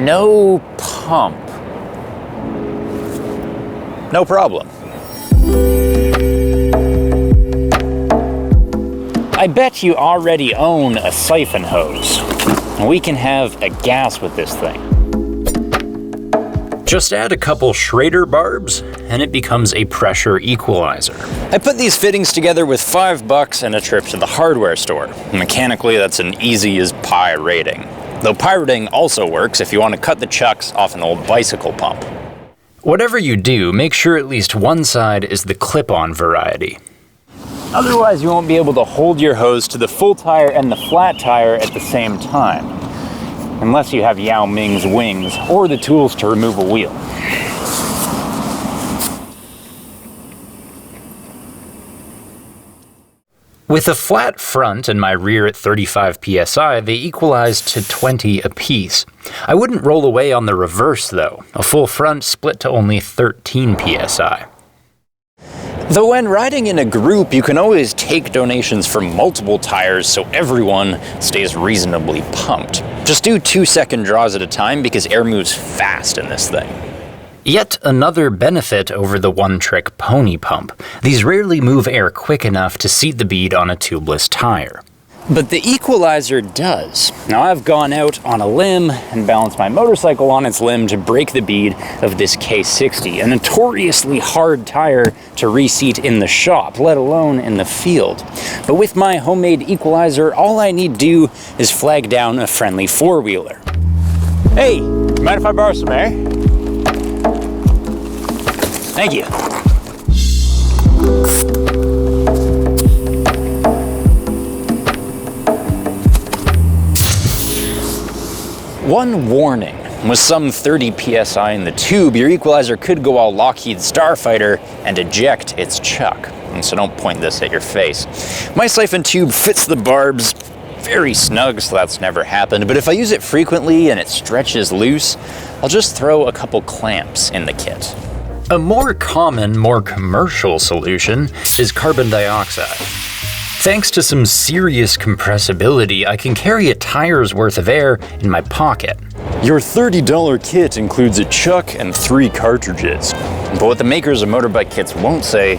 no pump. No problem. I bet you already own a siphon hose. We can have a gas with this thing. Just add a couple Schrader barbs, and it becomes a pressure equalizer. I put these fittings together with $5 and a trip to the hardware store. Mechanically, that's an easy as pie rating. Though pirating also works if you want to cut the chucks off an old bicycle pump. Whatever you do, make sure at least one side is the clip-on variety. Otherwise, you won't be able to hold your hose to the full tire and the flat tire at the same time. Unless you have Yao Ming's wings or the tools to remove a wheel. With a flat front and my rear at 35 PSI, they equalize to 20 apiece. I wouldn't roll away on the reverse though. A full front split to only 13 PSI. Though when riding in a group, you can always take donations from multiple tires so everyone stays reasonably pumped. Just do 2-second draws at a time because air moves fast in this thing. Yet another benefit over the one-trick pony pump. These rarely move air quick enough to seat the bead on a tubeless tire. But the equalizer does. Now I've gone out on a limb and balanced my motorcycle on its limb to break the bead of this K60, a notoriously hard tire to reseat in the shop, let alone in the field. But with my homemade equalizer, all I need to do is flag down a friendly four-wheeler. Hey, mind if I borrow some air? Thank you. One warning, with some 30 PSI in the tube, your equalizer could go all Lockheed Starfighter and eject its chuck. And so don't point this at your face. My siphon tube fits the barbs very snug, so that's never happened, but if I use it frequently and it stretches loose, I'll just throw a couple clamps in the kit. A more common, more commercial solution is carbon dioxide. Thanks to some serious compressibility, I can carry a tire's worth of air in my pocket. Your $30 kit includes a chuck and 3 cartridges. But what the makers of motorbike kits won't say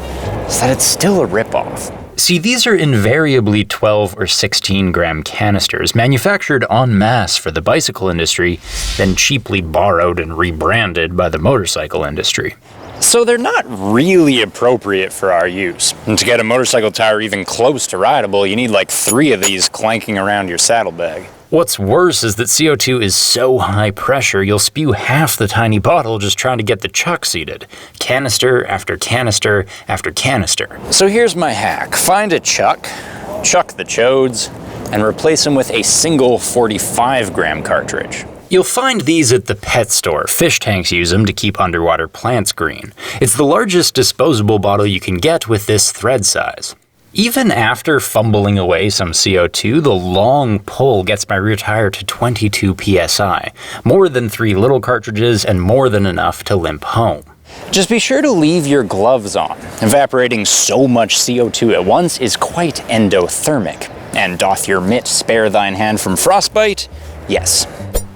is that it's still a ripoff. See, these are invariably 12 or 16 gram canisters, manufactured en masse for the bicycle industry, then cheaply borrowed and rebranded by the motorcycle industry. So they're not really appropriate for our use. And to get a motorcycle tire even close to rideable, you need like 3 of these clanking around your saddlebag. What's worse is that CO2 is so high pressure, you'll spew half the tiny bottle just trying to get the chuck seated. Canister after canister after canister. So here's my hack. Find a chuck the chodes, and replace them with a single 45 gram cartridge. You'll find these at the pet store. Fish tanks use them to keep underwater plants green. It's the largest disposable bottle you can get with this thread size. Even after fumbling away some CO2, the long pull gets my rear tire to 22 PSI, more than 3 little cartridges and more than enough to limp home. Just be sure to leave your gloves on. Evaporating so much CO2 at once is quite endothermic. And doth your mitt spare thine hand from frostbite? Yes.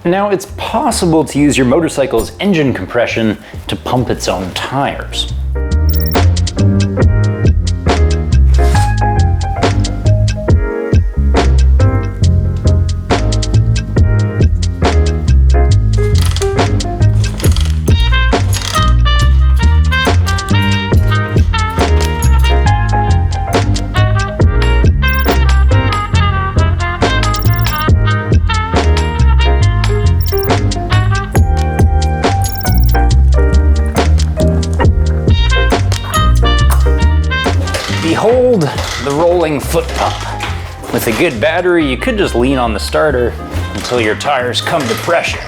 Now, it's possible to use your motorcycle's engine compression to pump its own tires. Behold the rolling foot pump. With a good battery, you could just lean on the starter until your tires come to pressure.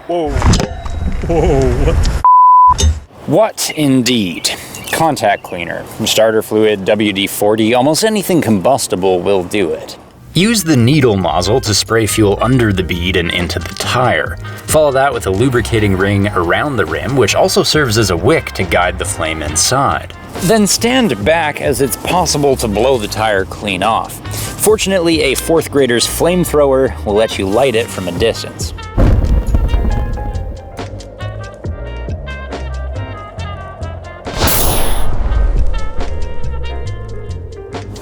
Whoa. Whoa, what? What indeed? Contact cleaner, starter fluid, WD-40, almost anything combustible will do it. Use the needle nozzle to spray fuel under the bead and into the tire. Follow that with a lubricating ring around the rim, which also serves as a wick to guide the flame inside. Then stand back, as it's possible to blow the tire clean off. Fortunately, a 4th grader's flamethrower will let you light it from a distance.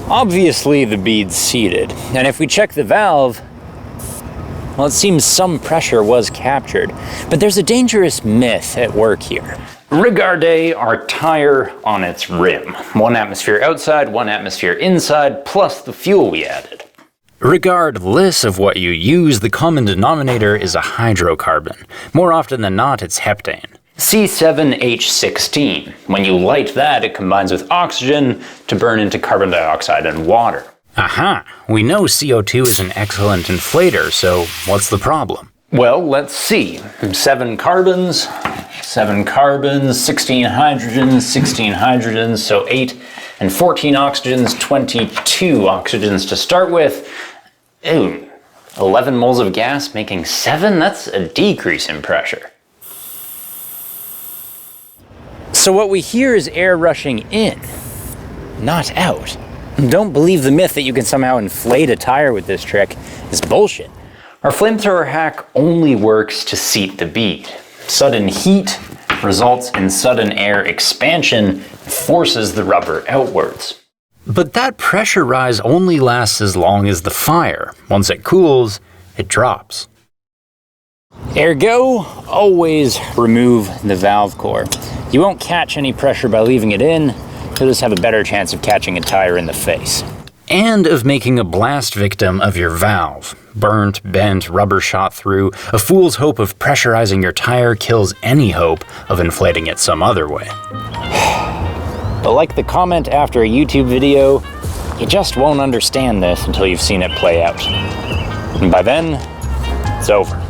Obviously, the bead's seated, and if we check the valve, well, it seems some pressure was captured, but there's a dangerous myth at work here. Regarde our tire on its rim. 1 atmosphere outside, 1 atmosphere inside, plus the fuel we added. Regardless of what you use, the common denominator is a hydrocarbon. More often than not, it's heptane. C7H16. When you light that, it combines with oxygen to burn into carbon dioxide and water. Aha! We know CO2 is an excellent inflator, so what's the problem? Well, let's see. 7 carbons, 16 hydrogens, so 8 and 14 oxygens, 22 oxygens to start with. Ooh, 11 moles of gas making 7? That's a decrease in pressure. So what we hear is air rushing in, not out. Don't believe the myth that you can somehow inflate a tire with this trick. It's bullshit. Our flamethrower hack only works to seat the bead. Sudden heat results in sudden air expansion and forces the rubber outwards. But that pressure rise only lasts as long as the fire. Once it cools, it drops. Ergo, always remove the valve core. You won't catch any pressure by leaving it in, you'll just have a better chance of catching a tire in the face. And of making a blast victim of your valve. Burnt, bent, rubber shot through, a fool's hope of pressurizing your tire kills any hope of inflating it some other way. But like the comment after a YouTube video, you just won't understand this until you've seen it play out. And by then, it's over.